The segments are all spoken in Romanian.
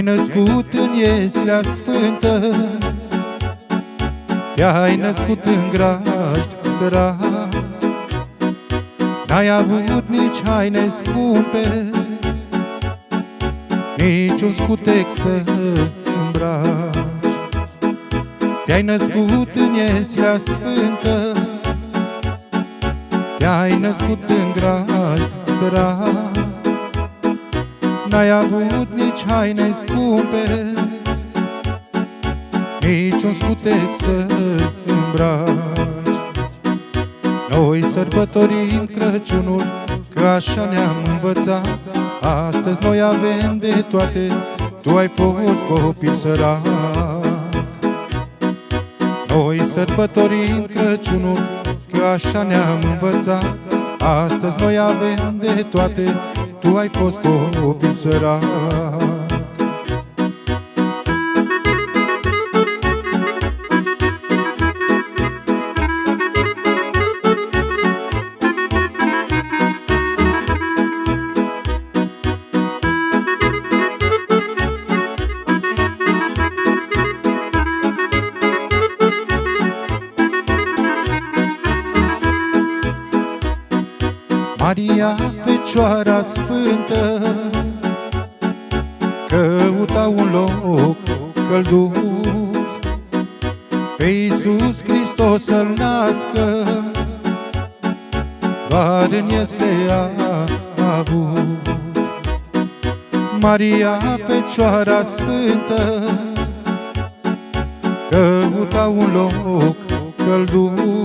Te-ai născut în ieslea sfântă, te-ai născut în grajd sărac. N-ai avut nici haine scumpe, nici un scutec să îmbraci. Te-ai născut în ieslea sfântă, te-ai născut în grajd sărac. N-ai avut nici haine scumpe, nici un scutec să îmbraci. Noi sărbătorim Crăciunul, că așa ne-am învățat. Astăzi noi avem de toate, tu ai fost copil sărac. Noi sărbătorim Crăciunul, că așa ne-am învățat. Astăzi noi avem de toate, tu ai fost copil sărac. Maria, Fecioara Sfântă, căuta un loc călduț pe Iisus Hristos să-L nască, doar în iesle a avut. Maria, Fecioara Sfântă, căuta un loc călduț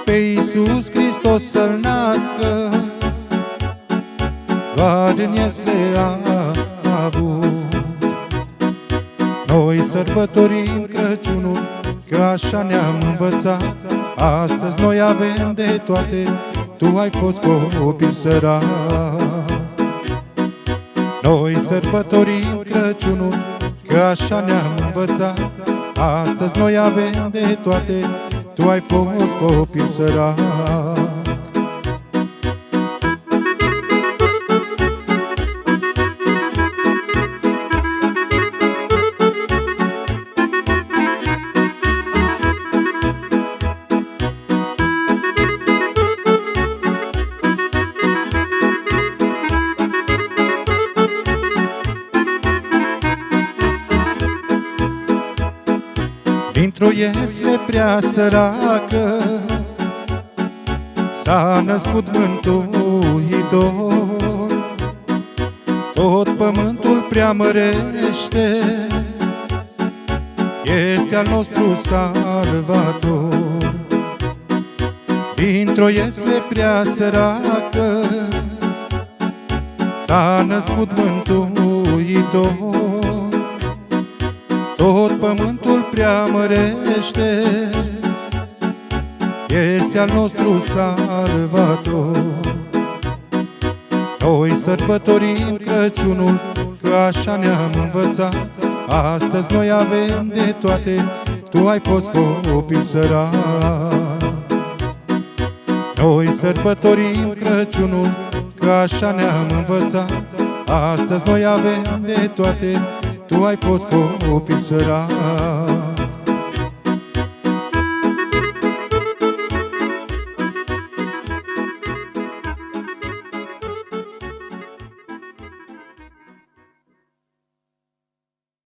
pe Iisus Hristos să-L nască, doar în iesle a avut. Noi sărbătorim Crăciunul, că așa ne-am învățat. Astăzi noi avem de toate, tu ai fost copil sărac. Noi sărbătorim Crăciunul, că așa ne-am învățat. Astăzi noi avem de toate, tu ai fost copil sărac. Dintr-o iesle prea săracă s-a născut Mântuitor. Tot pământul preamărește, este al nostru Salvator. Dintr-o iesle prea săracă s-a născut Mântuitor. Tot pământul preamărește, este al nostru Salvator. Noi sărbătorim Crăciunul, că așa ne-am învățat. Astăzi noi avem de toate, tu ai fost copil sărac. Noi sărbătorim Crăciunul, că așa ne-am învățat. Astăzi noi avem de toate, tu ai fost copil sărac.